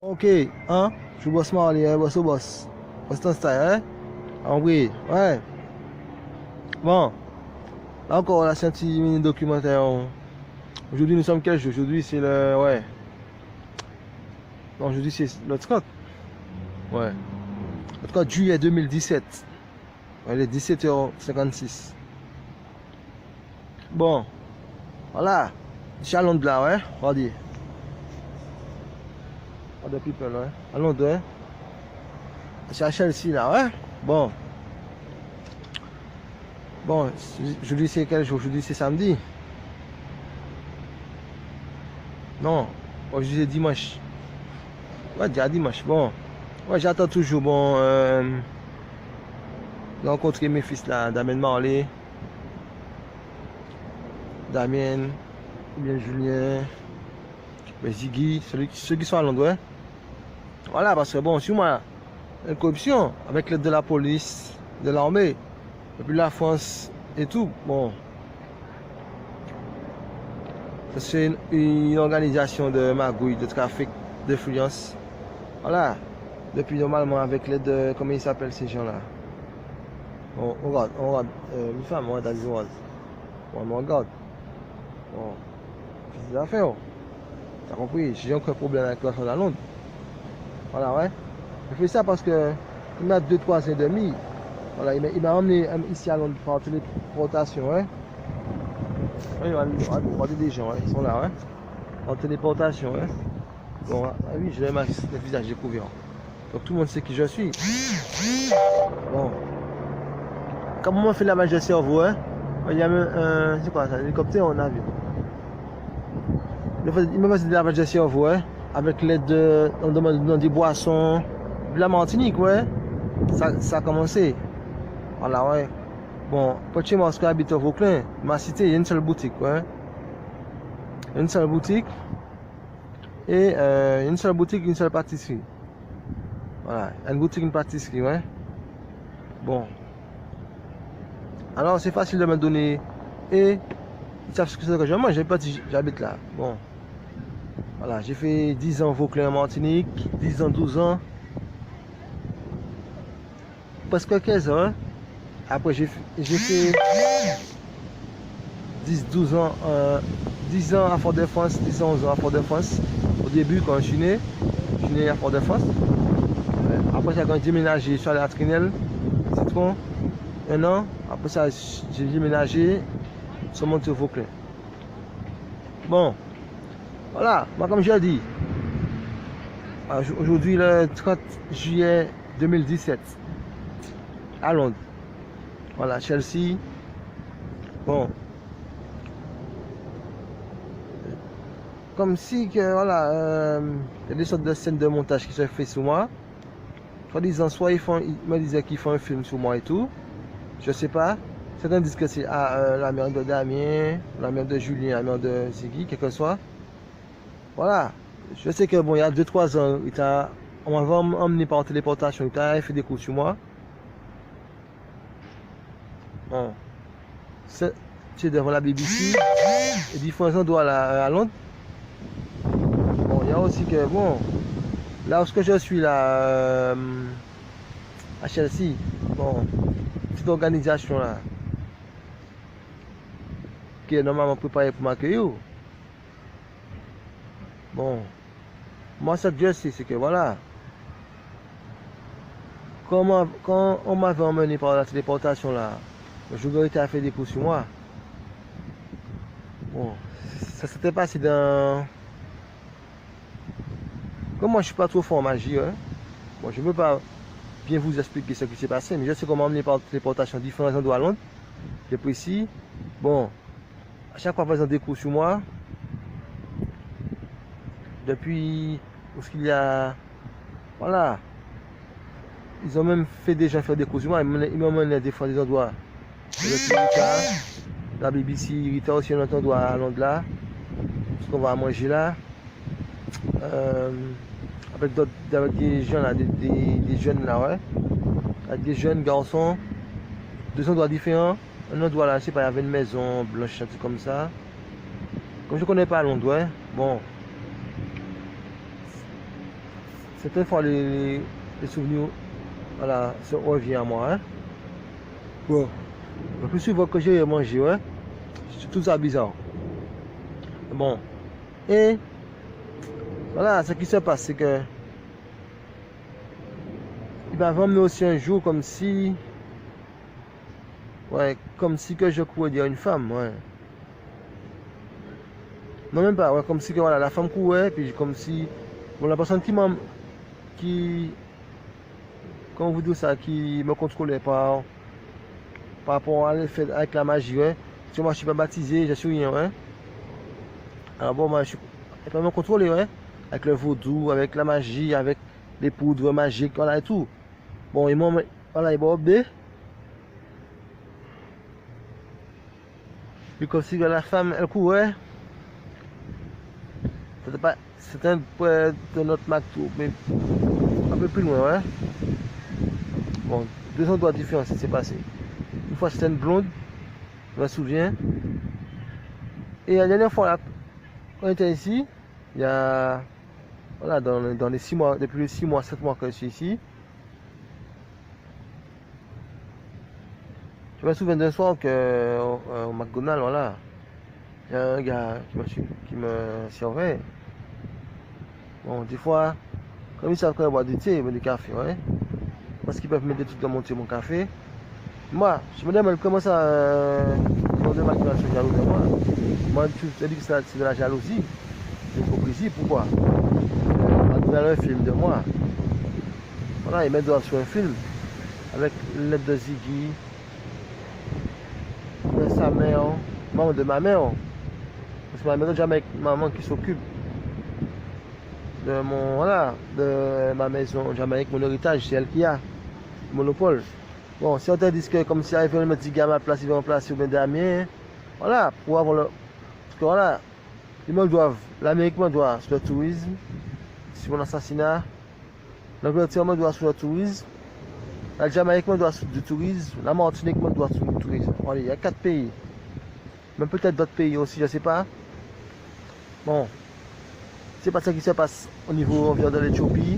Ok, hein? Je bosse Marley, hein? Boss au boss. Boss ton style, hein? En vrai, ouais. Bon, là encore, là, c'est un petit mini documentaire. Aujourd'hui, nous sommes quel jour? Aujourd'hui, c'est le. Ouais. Non, aujourd'hui, c'est le 30. Ouais. Le 30 juillet 2017. Ouais, il est 17h56. Bon, voilà. Je suis à Londres là, ouais. Regardez. Regardez, people, ouais. À Londres, ouais. Je suis à Chelsea là, ouais. Bon. Bon, aujourd'hui, c'est quel jour? Aujourd'hui, c'est samedi. Non, aujourd'hui c'est dimanche. Ouais, déjà dimanche. Bon, ouais, j'attends toujours bon, de rencontrer mes fils là, Damien Marley, Damien, bien Julien, ben, Ziggy, ceux qui sont à Londres. Ouais. Voilà, parce que bon, sur moi, la corruption, avec l'aide de la police, de l'armée, et puis la France et tout, bon, c'est une organisation de magouille, de trafic, d'influence. Voilà, depuis normalement avec l'aide de, comment ils s'appellent ces gens-là? On regarde, une femme, on regarde des oiseaux. On regarde. Bon, c'est des affaires. T'as compris? J'ai aucun problème avec personne à Londres. Voilà, ouais. Je fais ça parce que il m'a 2-3 ans et demi. Voilà, il m'a emmené ici à Londres par téléportation, ouais. Oui, on va regarder des gens, ouais. Ils sont là, ouais. En téléportation, ouais. Bon, ah oui, j'ai le visage découvert. Donc tout le monde sait qui je suis. Bon. Comment on fait la magie de cerveau, hein? Il y a même un. C'est quoi ça? Un hélicoptère ou un avion? Il m'a fait de lavage de cerveau, hein? Avec l'aide de. On demande dans des boissons. De la Martinique, ouais. Ça a commencé. Voilà, ouais. Bon, quand chez moi, je habite au Vauclin, ma cité, il y a une seule boutique, ouais. Une seule boutique. Et une seule boutique, une seule pâtisserie. Voilà, une boutique, une pâtisserie, ouais. Bon. Alors, c'est facile de me donner. Et ils savent ce que c'est que je mange, j'habite là. Bon. Voilà, j'ai fait 10 ans Vauclin en Martinique, 10 ans, 12 ans. Presque 15 ans. Hein. Après, j'ai fait 10-12 ans, 10 ans à Fort-de-France, 10 ans, 11 ans à Fort-de-France. Au début, quand je suis né à Fort-de-France. Après ça, quand j'ai déménagé, je suis allé à Trinel, Citron, un an. Après ça, j'ai déménagé, je suis monté au Vauclin. Bon, voilà, moi comme j'ai dit, aujourd'hui le 30 juillet 2017, à Londres. Voilà, Chelsea. Bon. Comme si que voilà, il y a des sortes de scènes de montage qui sont faites sur moi. Soi-disant, soit ils me disaient qu'ils font un film sur moi et tout. Je sais pas. Certains disent que c'est la mère de Damien, la mère de Julien, la mère de Ziggy, quel que soit. Voilà. Je sais que bon, il y a 2-3 ans, on m'avait emmené par téléportation, il a fait des coups sur moi. Bon. C'est devant la BBC et différents endroits là, à Londres. Bon, il y a aussi que bon, là où je suis là, à Chelsea, bon, petite organisation là, qui est normalement préparée pour m'accueillir. Bon, moi ce que je sais, c'est que voilà, quand on m'avait emmené par la téléportation là, le joueur était à faire des coups sur moi. Bon, ça s'était passé dans. Comme moi je suis pas trop fort en magie, hein. Bon, je ne veux pas bien vous expliquer ce qui s'est passé, mais je sais qu'on m'a emmené par téléportation à différents endroits à Londres. J'ai pris ici. Bon, à chaque fois, ils ont des coups sur moi. Depuis où ce qu'il y a. Voilà. Ils ont même fait des gens faire des coups sur moi. Ils m'ont emmené des fois des endroits. La BBC, Rita aussi un autre endroit à Londres là. Ce qu'on va manger là. Avec des jeunes là, des jeunes là, ouais. Avec des jeunes garçons. Deux endroits différents. Un endroit là, je sais pas, il y avait une maison blanche, un truc comme ça. Comme je connais pas Londres, ouais. Bon. certaines fois, les souvenirs, voilà, se reviennent à moi. Hein. Bon, le plus souvent que j'ai mangé, ouais, c'est tout ça bizarre. Bon, et voilà, ce qui se passe, c'est que il m'a emmené aussi un jour comme si, ouais, comme si que je courais dire une femme, ouais. Non, même pas, ouais, comme si que voilà, la femme courait, puis comme si, bon, la personne qui, comment vous dites ça, qui me contrôlait par rapport à l'effet avec la magie, ouais. Parce que moi, je suis pas baptisé, je suis rien, ouais. Alors bon, moi, je suis pas me contrôler, ouais. Avec le vaudou, avec la magie, avec les poudres magiques, voilà et tout. Bon, ils m'ont, voilà, ils m'ont obéi. Puis comme si la femme, elle courait. C'était près de notre McDo, mais un peu plus loin, ouais. Bon, 2 endroits différents, ça s'est passé. Une fois, c'était une blonde, je me souviens. Et la dernière fois, là, quand on était ici, il y a, voilà, dans les 6 mois, depuis les 6 mois, 7 mois que je suis ici, je me souviens d'un soir que au McDonald's, voilà, il y a un gars qui me servait. Bon, des fois, comme ils savent quand ils boivent du thé, ils boivent du café, ouais. Parce qu'ils peuvent mettre des trucs dans mon thé, mon café. Moi, je me demande comment ça, de McDonald's sont jaloux de moi. Moi, tu dis que c'est de la jalousie, de l'hypocrisie, pourquoi? McDonald's un film de moi. Voilà, ils mettent sur un film, avec l'aide de Ziggy, de sa mère, maman de ma mère. Parce que ma mère de Jamaïque, maman qui s'occupe de mon, voilà, de ma maison en Jamaïque, mon héritage, c'est elle qui a le monopole. Bon, certains disent que comme si elle veut mettre 10 gars à ma place, ils vont remplacer ou bien Damien. Voilà, pour avoir le. Parce que voilà, ils me doivent, l'Amérique me doit sur le tourisme, sur mon assassinat, l'Angleterre me doit sur le tourisme, la Jamaïque me doit sur du tourisme, la Martinique me doit sur le tourisme. Voilà, il y a 4 pays. Même peut-être d'autres pays aussi, je ne sais pas. Bon, c'est pas ça qui se passe au niveau, on vient de l'Éthiopie.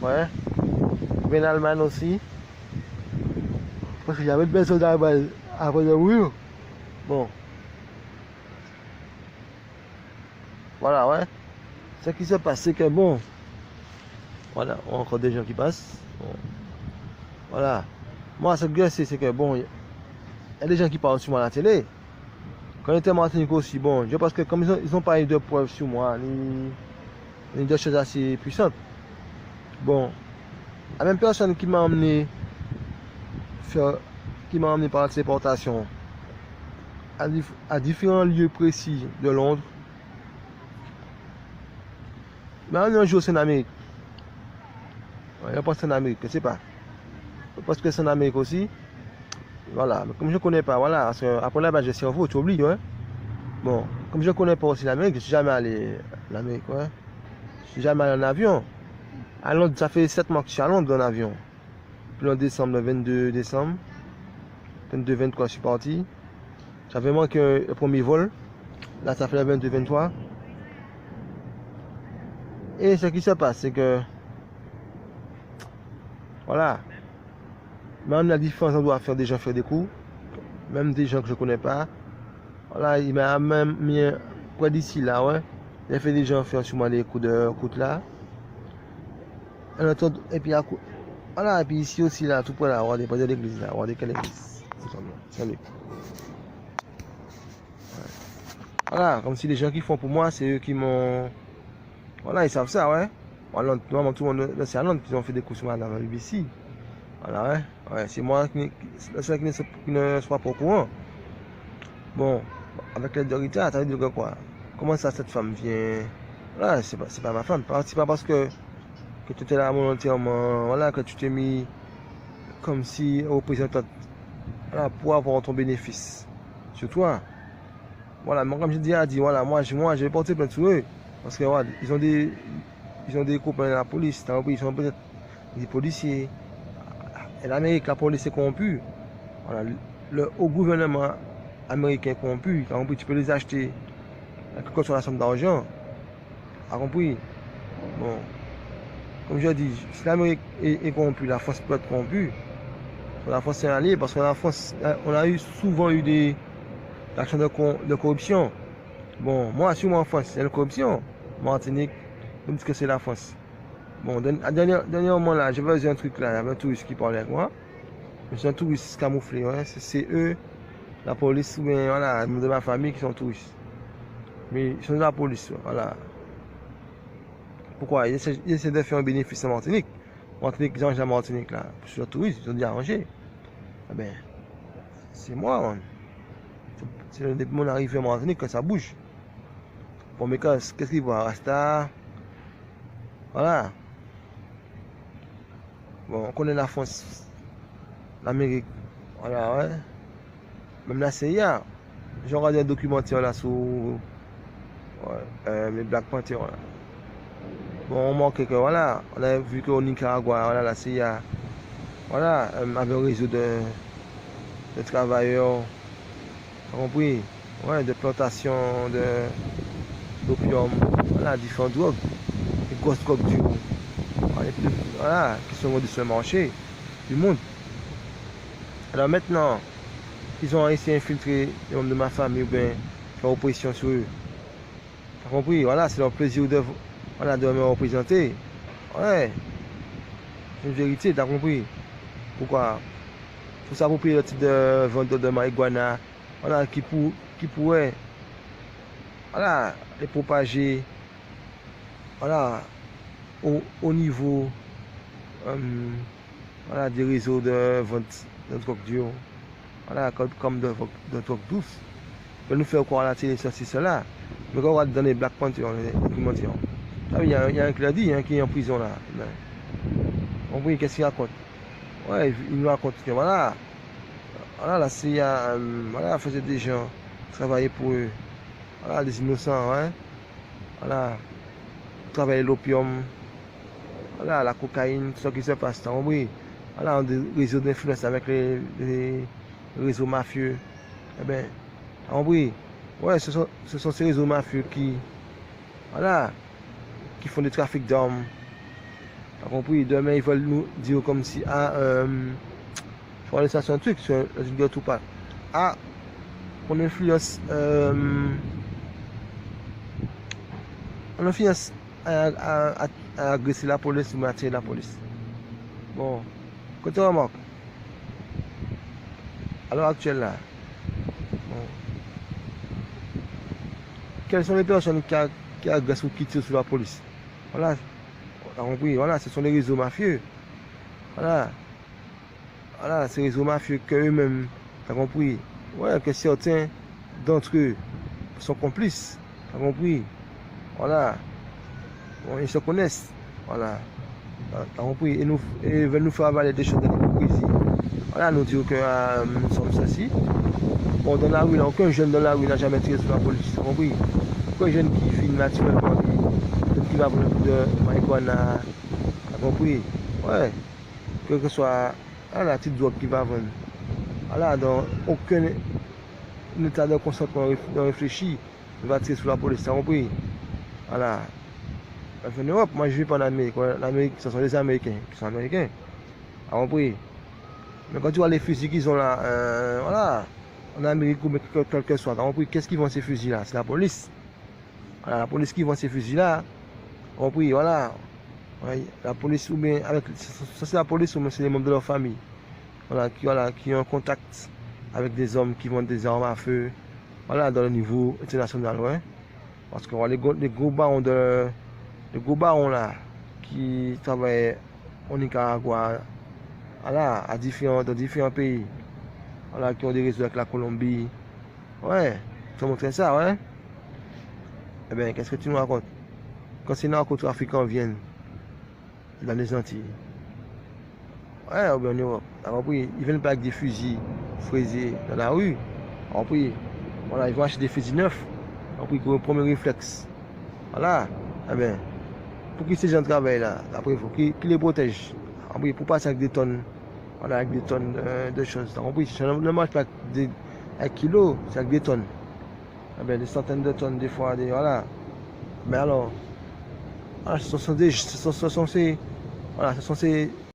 Ouais. Bien l'Allemagne aussi. Parce qu'il y avait besoin d'Allemagne avant de mourir. Bon. Voilà, ouais. Ce qui se passe, c'est que bon. Voilà, on a encore des gens qui passent. Bon. Voilà. Moi, ce que c'est que bon, il y a des gens qui parlent sur moi à la télé. Quand j'étais en Martinique aussi, bon, je pense que comme ils n'ont pas eu de preuves sur moi, ni de choses assez puissantes. Bon, la même personne qui m'a emmené par la téléportation à différents lieux précis de Londres, mais un jour c'est en Amérique. Ouais, je pense que c'est en Amérique, je ne sais pas. Je pense que c'est en Amérique aussi. Voilà, mais comme je ne connais pas, voilà, parce que après là, j'ai cerveau, tu oublies, ouais. Bon, comme je ne connais pas aussi l'Amérique, je ne suis jamais allé en Amérique, ouais. Je ne suis jamais allé en avion. À Londres, ça fait 7 mois que je suis à Londres en avion. Puis en décembre, le 22 décembre, 22-23, je suis parti. J'avais manqué le premier vol. Là, ça fait le 22-23. Et ce qui se passe, c'est que, voilà, même la différence, on doit faire des gens faire des coups, même des gens que je ne connais pas. Voilà, il m'a même mis près d'ici là, ouais. Il a fait des gens faire sur moi des coups de coude là. Et puis, voilà, et puis ici aussi, là, tout près là, on va de l'église là, on va de quelle église? Salut. Voilà, comme si les gens qui font pour moi, c'est eux qui m'ont. Voilà, ils savent ça, ouais. Voilà, normalement, tout le monde, c'est à Londres qu'ils ont fait des coups sur moi dans la BBC. Voilà, ouais. Ouais, c'est moi le seul qui ne soit pas au courant. Bon, avec l'aide de Rita, ça veut dire quoi? Comment ça, cette femme vient? Voilà, c'est pas ma femme. C'est pas parce que tu étais là volontairement, voilà, que tu t'es mis comme si représentante, voilà, pour avoir ton bénéfice sur toi. Voilà, moi, comme je dis, voilà, moi, je vais porter plainte sur eux. Parce que, voilà, ils ont des copains de la police, ils sont peut-être des policiers. Et l'Amérique, la police est corrompue. Voilà, le haut gouvernement américain corrompu, tu peux les acheter à quelque chose sur la somme d'argent. A compris? Bon. comme je dis, si l'Amérique est corrompue, la France peut être corrompue. La France est alliée parce que la France, on a souvent eu des actions de corruption. Bon, moi, si moi en France, il y a une corruption. Martinique, je me dis que c'est la France. Bon, dernièrement là, j'ai vu un truc là, il y avait un touriste qui parlait avec moi. C'est un touriste camouflé, ouais. C'est eux, la police, ou bien voilà, de ma famille qui sont touristes. Mais ils sont de la police, voilà. Pourquoi? Ils essaient de faire un bénéfice en Martinique. Martinique, ils ont la Martinique là. Sur les touristes, ils ont dit arrangé. Eh ben, c'est moi, man. C'est depuis mon arrivée en Martinique que ça bouge. Bon, mais qu'est-ce qu'ils voient? Rasta. Voilà. Bon, on connaît la France, l'Amérique. Voilà, ouais. Même la CIA. J'ai regardé un documentaire là sur les Black Panther. Là. Bon, on manquait que voilà, on a vu qu'au Nicaragua, voilà, la CIA, voilà, avait un réseau de travailleurs, compris, ouais, de plantation d'opium, voilà, différentes drogues, les grosses drogues du voilà, qui sont vendus sur le marché du monde. Alors maintenant, ils ont essayé d'infiltrer les membres de ma famille ou bien faire opposition sur eux. Tu as compris? Voilà, c'est leur plaisir de me représenter. Ouais, c'est une vérité, tu as compris? Pourquoi? Il faut s'approprier le type de vendeur de marijuana, voilà, qui pourrait, voilà, les propager, voilà, au niveau, voilà, des réseaux de vente de drogue dure, voilà, comme de drogue douce. On peut nous faire croire à la télé, ceci, cela. Mais quand on va dans les Black Panther, les documentaires, ah oui, il y a un qui l'a dit, hein, qui est en prison là. On voit qu'est-ce qu'il raconte. Ouais, il nous raconte que voilà, la CIA, voilà, faisait des gens travailler pour eux. Voilà, des innocents, hein. Voilà, travailler l'opium, voilà, la cocaïne, tout ce qui se passe. Oui, voilà, des réseaux d'influence avec les réseaux mafieux. Eh bien, oui, ouais, ce sont ces réseaux mafieux voilà, qui font des trafics d'armes. T'as compris? Demain, ils veulent nous dire comme si, je vais aller sur un truc, sur une gueule tout pas. On influence, à agresser la police ou à attirer la police. Bon, quand tu remarques, à l'heure actuelle là, bon, quelles sont les personnes qui agressent ou qui tirent sur la police? Voilà, t'as compris? Voilà, ce sont les réseaux mafieux. Voilà, ces réseaux mafieux qu'eux-mêmes, t'as compris? Ouais, que certains d'entre eux sont complices, t'as compris? Voilà, bon, ils se connaissent, voilà, t'as compris? Et veulent nous faire avaler des choses de l'hypocrisie. Voilà, nous dire que nous sommes ceci. Bon, dans la rue, là, aucun jeune dans la rue n'a jamais tiré sur la police, t'as compris? Aucun jeune qui vit naturellement, qui va prendre un coup de marijuana, t'as compris? Ouais, quel que soit la petite drogue qui va vendre. Voilà, dans aucun état de consentement réfléchi, il va tirer sur la police, t'as compris? Voilà. En Europe, moi je vis pas en Amérique. L'Amérique, ce sont les Américains qui sont américains. T'as compris? Mais quand tu vois les fusils qu'ils ont là, voilà, en Amérique ou quel que soit, t'as compris? Qu'est-ce qui vend ces fusils là? C'est la police. Voilà, la police qui vend ces fusils là, t'as compris? Voilà. Ouais, la police ou bien avec ça c'est la police ou bien c'est les membres de leur famille. Voilà, qui ont un contact avec des hommes qui vendent des armes à feu. Voilà, dans le niveau international, ouais. Parce que voilà, les gros barons là, qui travaillent au Nicaragua, voilà, dans différents pays, voilà, qui ont des réseaux avec la Colombie. Ouais, tu as montré ça, ouais. Eh bien, qu'est-ce que tu nous racontes? Quand ces narcotrafiquants viennent dans les Antilles, ouais, ou bien en Europe, ils viennent pas avec des fusils frisés dans la rue. Après, voilà, ils vont acheter des fusils neufs. Après, ils ont un premier réflexe. Voilà, eh bien, pour que ces gens travaillent là, après, il faut qu'ils les protègent. Après, pour passer avec des tonnes, voilà, avec des tonnes de choses. Après, ça ne marche pas avec kilos, c'est avec des tonnes. Eh bien, des centaines de tonnes, des fois, voilà. Mais alors, ce sont ces Voilà, ce sont ces